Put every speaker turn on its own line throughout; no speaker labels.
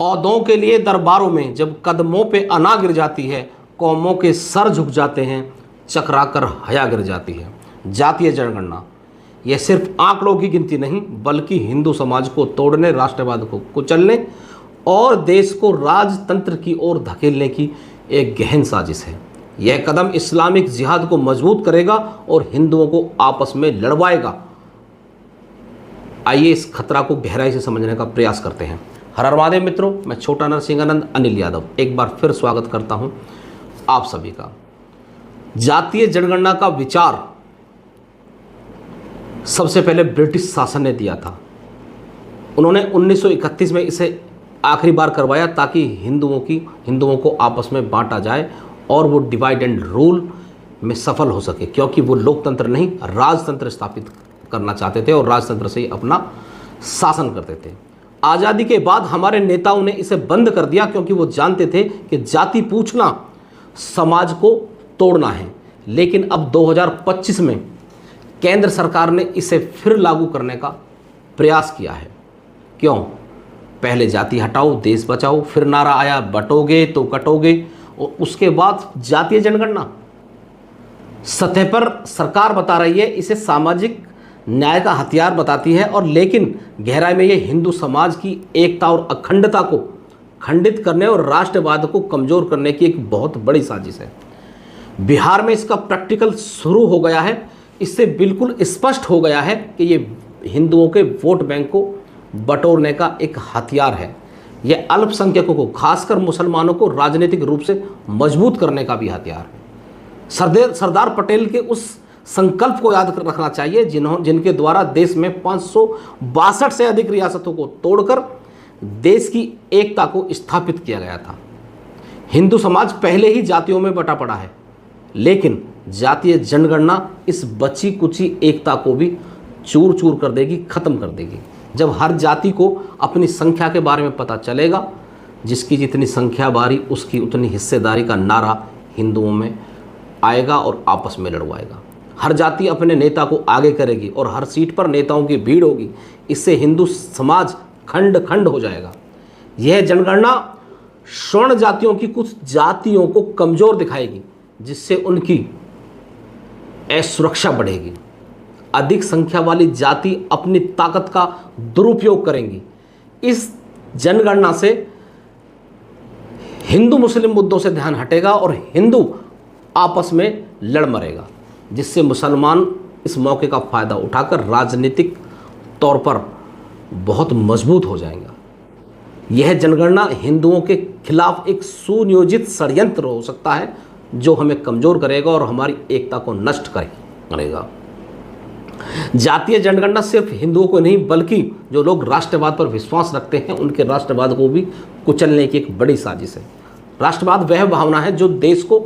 औदों के लिए दरबारों में जब कदमों पे अना गिर जाती है, कौमों के सर झुक जाते हैं, चकरा कर हया गिर जाती है। जातीय जनगणना यह सिर्फ आंकड़ों की गिनती नहीं, बल्कि हिंदू समाज को तोड़ने, राष्ट्रवाद को कुचलने और देश को राजतंत्र की ओर धकेलने की एक गहन साजिश है। यह कदम इस्लामिक जिहाद को मजबूत करेगा और हिंदुओं को आपस में लड़वाएगा। आइए इस खतरा को गहराई से समझने का प्रयास करते हैं। हर हर महादेव मित्रों, मैं छोटा नरसिंहानंद अनिल यादव एक बार फिर स्वागत करता हूं आप सभी का। जातीय जनगणना का विचार सबसे पहले ब्रिटिश शासन ने दिया था। उन्होंने 1931 में इसे आखिरी बार करवाया ताकि हिंदुओं को आपस में बांटा जाए और वो डिवाइड एंड रूल में सफल हो सके, क्योंकि वो लोकतंत्र नहीं राजतंत्र स्थापित करना चाहते थे और राजतंत्र से ही अपना शासन करते थे। आज़ादी के बाद हमारे नेताओं ने इसे बंद कर दिया, क्योंकि वो जानते थे कि जाति पूछना समाज को तोड़ना है। लेकिन अब 2025 में केंद्र सरकार ने इसे फिर लागू करने का प्रयास किया है। क्यों? पहले जाति हटाओ देश बचाओ, फिर नारा आया बटोगे तो कटोगे, और उसके बाद जातीय जनगणना। सतह पर सरकार बता रही है इसे सामाजिक न्याय का हथियार बताती है, और लेकिन गहराई में ये हिंदू समाज की एकता और अखंडता को खंडित करने और राष्ट्रवाद को कमजोर करने की एक बहुत बड़ी साजिश है। बिहार में इसका प्रैक्टिकल शुरू हो गया है। इससे बिल्कुल स्पष्ट हो गया है कि ये हिंदुओं के वोट बैंक को बटोरने का एक हथियार है। यह अल्पसंख्यकों को, खासकर मुसलमानों को राजनीतिक रूप से मजबूत करने का भी हथियार है। सरदार पटेल के उस संकल्प को याद रखना चाहिए जिनके द्वारा देश में 562 से अधिक रियासतों को तोड़कर देश की एकता को स्थापित किया गया था। हिंदू समाज पहले ही जातियों में बटा पड़ा है, लेकिन जातीय जनगणना इस बची कुची एकता को भी चूर चूर कर देगी, खत्म कर देगी। जब हर जाति को अपनी संख्या के बारे में पता चलेगा, जिसकी जितनी संख्या बारी उसकी उतनी हिस्सेदारी का नारा हिंदुओं में आएगा और आपस में लड़वाएगा। हर जाति अपने नेता को आगे करेगी और हर सीट पर नेताओं की भीड़ होगी। इससे हिंदू समाज खंड खंड हो जाएगा। यह जनगणना स्वर्ण जातियों की कुछ जातियों को कमजोर दिखाएगी, जिससे उनकी असुरक्षा बढ़ेगी। अधिक संख्या वाली जाति अपनी ताकत का दुरुपयोग करेंगी। इस जनगणना से हिंदू मुस्लिम मुद्दों से ध्यान हटेगा और हिंदू आपस में लड़ मरेगा, जिससे मुसलमान इस मौके का फ़ायदा उठाकर राजनीतिक तौर पर बहुत मजबूत हो जाएगा। यह जनगणना हिंदुओं के खिलाफ एक सुनियोजित षड्यंत्र हो सकता है, जो हमें कमज़ोर करेगा और हमारी एकता को नष्ट करेगा। जातीय जनगणना सिर्फ हिंदुओं को नहीं, बल्कि जो लोग राष्ट्रवाद पर विश्वास रखते हैं उनके राष्ट्रवाद को भी कुचलने की एक बड़ी साजिश है। राष्ट्रवाद वह भावना है जो देश को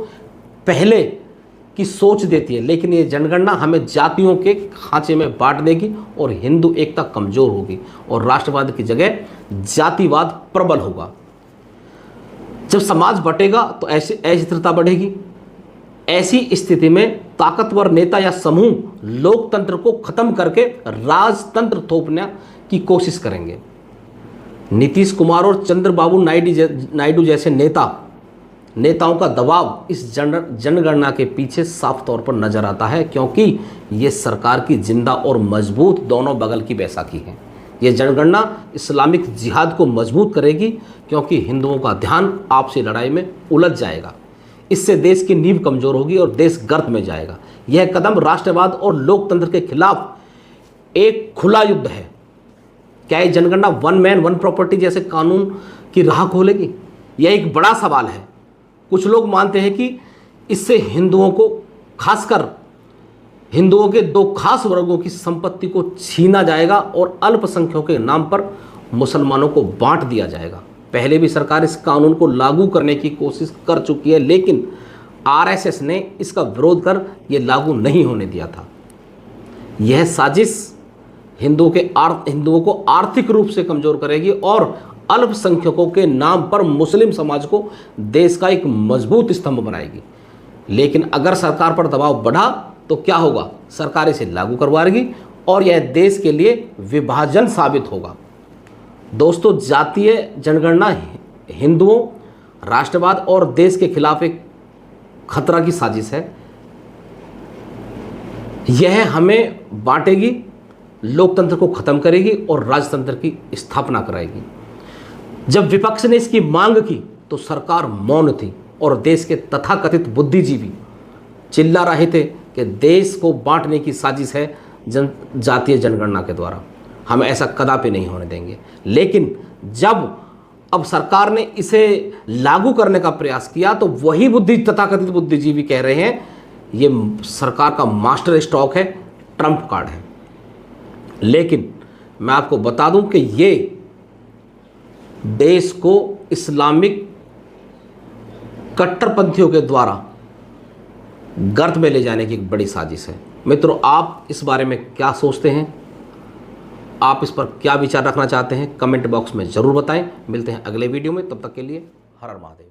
पहले की सोच देती है, लेकिन ये जनगणना हमें जातियों के खांचे में बांट देगी और हिंदू एकता कमजोर होगी और राष्ट्रवाद की जगह जातिवाद प्रबल होगा। जब समाज बटेगा तो ऐसी अस्थिरता बढ़ेगी। ऐसी स्थिति में ताकतवर नेता या समूह लोकतंत्र को खत्म करके राजतंत्र थोपने की कोशिश करेंगे। नीतीश कुमार और चंद्रबाबू नायडू जैसे नेताओं का दबाव इस जनगणना के पीछे साफ तौर पर नजर आता है, क्योंकि ये सरकार की जिंदा और मजबूत दोनों बगल की बैसाखी है। ये जनगणना इस्लामिक जिहाद को मजबूत करेगी, क्योंकि हिंदुओं का ध्यान आपसी लड़ाई में उलझ जाएगा। इससे देश की नींव कमजोर होगी और देश गर्त में जाएगा। यह कदम राष्ट्रवाद और लोकतंत्र के खिलाफ एक खुला युद्ध है। क्या ये जनगणना वन मैन वन प्रॉपर्टी जैसे कानून की राह खोलेगी? यह एक बड़ा सवाल है। कुछ लोग मानते हैं कि इससे हिंदुओं को, खासकर हिंदुओं के दो खास वर्गों की संपत्ति को छीना जाएगा और अल्पसंख्यकों के नाम पर मुसलमानों को बांट दिया जाएगा। पहले भी सरकार इस कानून को लागू करने की कोशिश कर चुकी है, लेकिन आरएसएस ने इसका विरोध कर यह लागू नहीं होने दिया था। यह साजिश हिंदुओं को आर्थिक रूप से कमजोर करेगी और अल्पसंख्यकों के नाम पर मुस्लिम समाज को देश का एक मजबूत स्तंभ बनाएगी। लेकिन अगर सरकार पर दबाव बढ़ा तो क्या होगा? सरकार इसे लागू करवाएगी और यह देश के लिए विभाजन साबित होगा। दोस्तों, जातीय जनगणना हिंदुओं, राष्ट्रवाद और देश के खिलाफ एक खतरा की साजिश है। यह हमें बांटेगी, लोकतंत्र को खत्म करेगी और राजतंत्र की स्थापना कराएगी। जब विपक्ष ने इसकी मांग की तो सरकार मौन थी और देश के तथाकथित बुद्धिजीवी चिल्ला रहे थे कि देश को बांटने की साजिश है जातीय जनगणना के द्वारा, हम ऐसा कदापि नहीं होने देंगे। लेकिन जब अब सरकार ने इसे लागू करने का प्रयास किया तो वही तथाकथित बुद्धिजीवी कह रहे हैं ये सरकार का मास्टर स्ट्रोक है, ट्रम्प कार्ड है। लेकिन मैं आपको बता दूं कि ये देश को इस्लामिक कट्टरपंथियों के द्वारा गर्त में ले जाने की एक बड़ी साजिश है। मित्रों, आप इस बारे में क्या सोचते हैं? आप इस पर क्या विचार रखना चाहते हैं? कमेंट बॉक्स में ज़रूर बताएं। मिलते हैं अगले वीडियो में, तब तक के लिए हर हर महादेव।